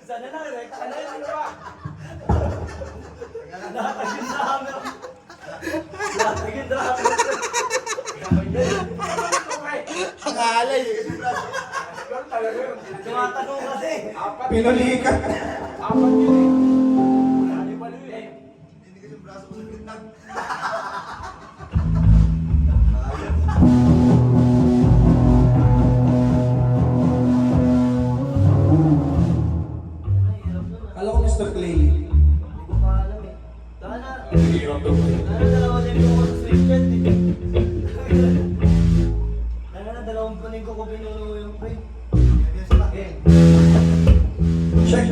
Sana na, Rex. Sana yun ba? Nakatagin sa hammer. Nakatagin sa hammer. Ang alay eh. Tumatanong kasi. Pinulikat. Apat yun eh. Ano pa yun eh. Hindi kasi braso ko sa gitna. Kala ko Mr. Clay. Hindi ko pa alam eh. Sana. Sana dalawa din ko sa switchet eh. Sana na dalawang panig ko pinuno yung pre. Okay. Check.